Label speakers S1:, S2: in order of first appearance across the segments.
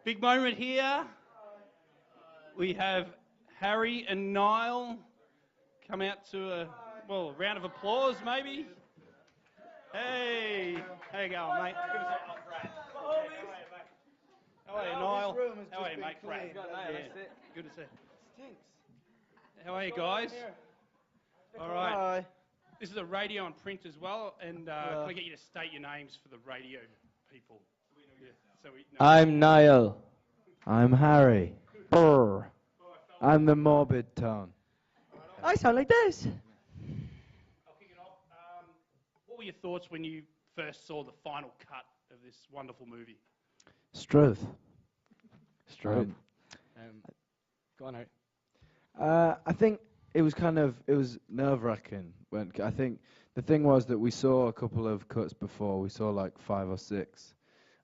S1: Big moment here. We have Harry and Niall come out to a round of applause, maybe. Hey, how you going, mate? Good to see you. How are you, Niall? How are you, mate? Great. Yeah. Good to see you.
S2: Stinks.
S1: How are you guys? All right.
S2: Hi.
S1: This is a radio and print as well, and can I get you to state your names for the radio people? Yeah, so we know.
S3: I'm Niall. I'm Harry. Brr. I'm the morbid tone.
S2: I sound like this.
S1: I'll kick it off. What were your thoughts when you first saw the final cut of this wonderful movie?
S3: Struth.
S2: Go on, Harry.
S3: I think it was nerve-wracking. I think the thing was that we saw a couple of cuts before. We saw like 5 or 6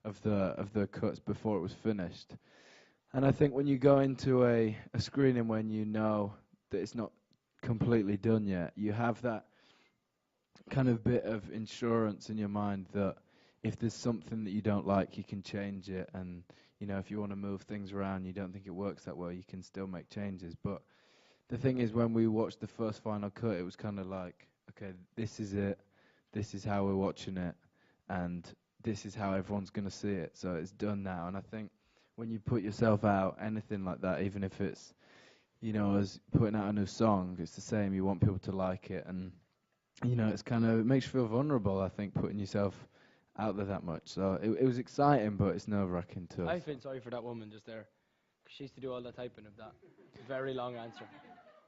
S3: of the cuts before it was finished. And I think when you go into a screening when you know that it's not completely done yet, you have that kind of bit of insurance in your mind that if there's something that you don't like, you can change it. And, you know, if you want to move things around, you don't think it works that well, you can still make changes. But the thing is, when we watched the first final cut, it was kind of like, okay, this is it. This is how we're watching it. And this is how everyone's going to see it. So it's done now. And I think when you put yourself out, anything like that, even if it's, you know, as putting out a new song, it's the same. You want people to like it. And, you know, it makes you feel vulnerable, I think, putting yourself out there that much. So it was exciting, but it's nerve-wracking too.
S2: I feel sorry for that woman just there. 'Cause she used to do all the typing of that. Very long answer.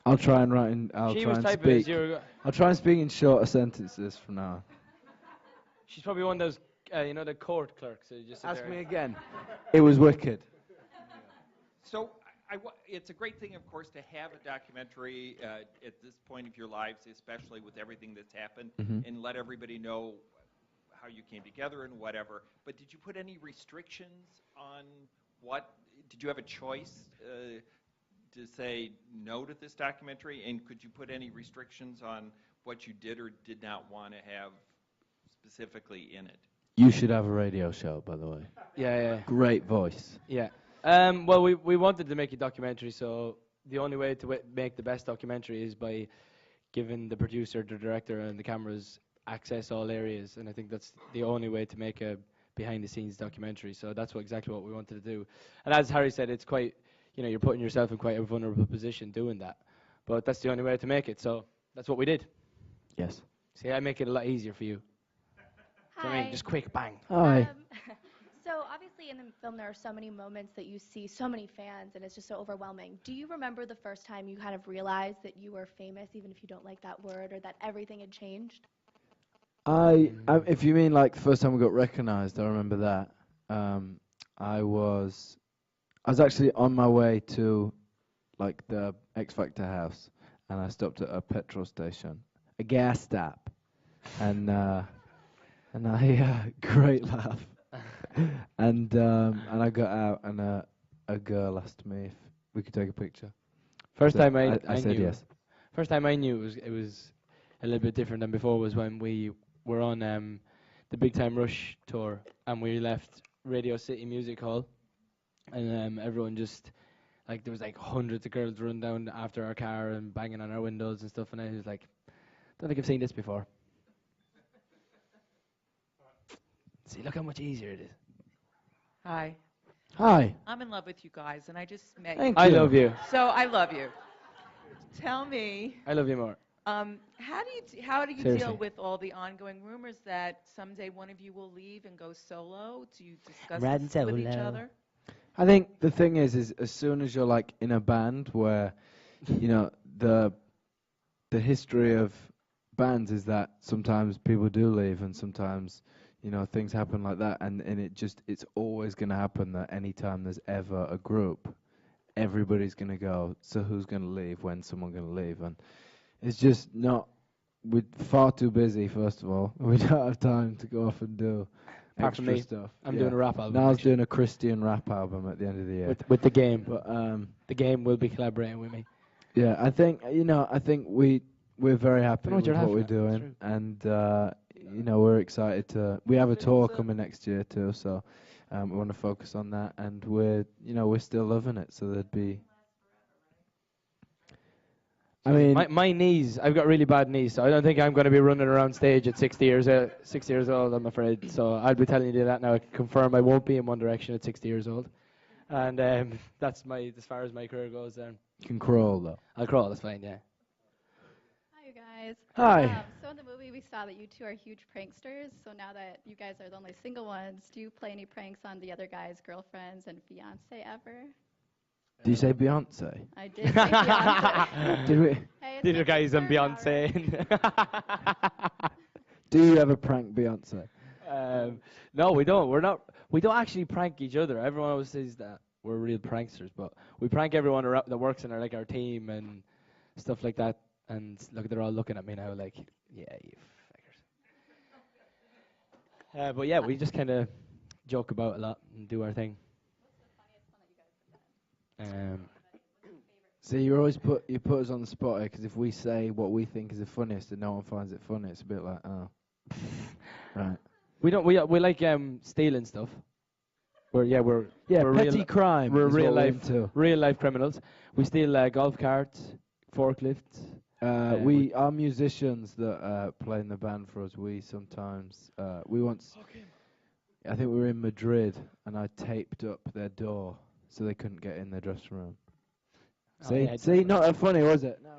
S3: I'll try and write in. I'll
S2: She
S3: try
S2: was
S3: and
S2: typing as
S3: speak.
S2: you were
S3: I'll try and speak in shorter sentences from now on.
S2: She's probably one of those, the court clerks. So you just sit
S3: Ask
S2: there.
S3: me again. It was wicked.
S4: So it's a great thing, of course, to have a documentary at this point of your lives, especially with everything that's happened, and let everybody know how you came together and whatever. But did you put any restrictions on what? Did you have a choice to say no to this documentary? And could you put any restrictions on what you did or did not want to have specifically in it?
S3: You should have a radio show, by the way.
S2: Yeah.
S3: Great voice.
S2: Yeah. Well, we wanted to make a documentary, so the only way to make the best documentary is by giving the producer, the director, and the cameras access all areas, and I think that's the only way to make a behind-the-scenes documentary. So that's exactly what we wanted to do. And as Harry said, it's quite, you're putting yourself in quite a vulnerable position doing that, but that's the only way to make it. So that's what we did.
S3: Yes.
S2: See, I make it a lot easier for you.
S5: Hi.
S2: I mean, just quick, bang.
S3: Hi.
S5: So obviously in the film there are so many moments that you see so many fans and it's just so overwhelming. Do you remember the first time you kind of realized that you were famous, even if you don't like that word, or that everything had changed?
S3: If you mean like the first time we got recognized, I remember that. I was actually on my way to like the X Factor house, and I stopped at a petrol station, a gas stop, and I great laugh, and I got out, and a girl asked me if we could take a picture.
S2: First time
S3: I said
S2: knew,
S3: yes.
S2: First time I knew it was a little bit different than before was when we were on the Big Time Rush tour, and we left Radio City Music Hall, and everyone just, like, there was like hundreds of girls running down after our car and banging on our windows and stuff, and I was like, don't think I've seen this before. See, look how much easier it is.
S6: Hi.
S3: Hi.
S6: I'm in love with you guys, and I just met
S3: Thank
S6: you.
S2: I love you.
S6: So I love you. Tell me,
S2: I love you more.
S6: how do you
S2: Seriously.
S6: deal with all the ongoing rumors that someday one of you will leave and go solo? Do you discuss this with each other?
S3: I think the thing is as soon as you're like in a band where, the history of bands is that sometimes people do leave and sometimes, things happen like that, and it's always going to happen that anytime there's ever a group, everybody's going to go, so who's going to leave, when's someone going to leave? And it's just not, we're far too busy, first of all. We don't have time to go off and do
S2: Apart from
S3: extra
S2: me,
S3: stuff.
S2: I'm doing a rap album.
S3: Niall's
S2: next year
S3: doing a Christian rap album at the end of the year.
S2: with the game.
S3: But
S2: The game will be collaborating with me.
S3: yeah, I think we're very happy
S2: Don't know what
S3: with
S2: you're
S3: what we're
S2: laughing
S3: doing, and we're excited to. We have a tour coming next year too, so We want to focus on that, and we're still loving it. So there'd be. I mean,
S2: my knees. I've got really bad knees, so I don't think I'm going to be running around stage at 60 years old. I'm afraid. So I'll be telling you that now. I can confirm I won't be in One Direction at 60 years old, and that's as far as my career goes. Then
S3: you can crawl though.
S2: I'll crawl. That's fine. Yeah.
S7: Hi, you guys.
S3: Hi.
S7: So in the movie, we saw that you two are huge pranksters. So now that you guys are the only single ones, do you play any pranks on the other guys' girlfriends and fiance ever?
S3: Do you say Beyonce?
S7: I did say Beyonce.
S3: Did we?
S7: Hey,
S2: These are guys and
S7: now,
S2: Beyonce.
S7: right?
S3: Do you ever prank Beyonce?
S2: No, we don't. We don't actually prank each other. Everyone always says that we're real pranksters, but we prank everyone that works in our team and stuff like that. And look, they're all looking at me now like, yeah, you fuckers. But yeah, we just kind of joke about a lot and do our thing.
S3: See, you put us on the spot here, because if we say what we think is the funniest and no one finds it funny, it's a bit like, oh, right.
S2: We like stealing stuff. We're
S3: petty crime.
S2: We're
S3: is
S2: real
S3: what
S2: life
S3: we're into.
S2: real life criminals. We steal golf carts, forklifts.
S3: Our musicians that play in the band for us, we sometimes we once. I think we were in Madrid, and I taped up their door so they couldn't get in their dressing room. See, not that funny, was it? No.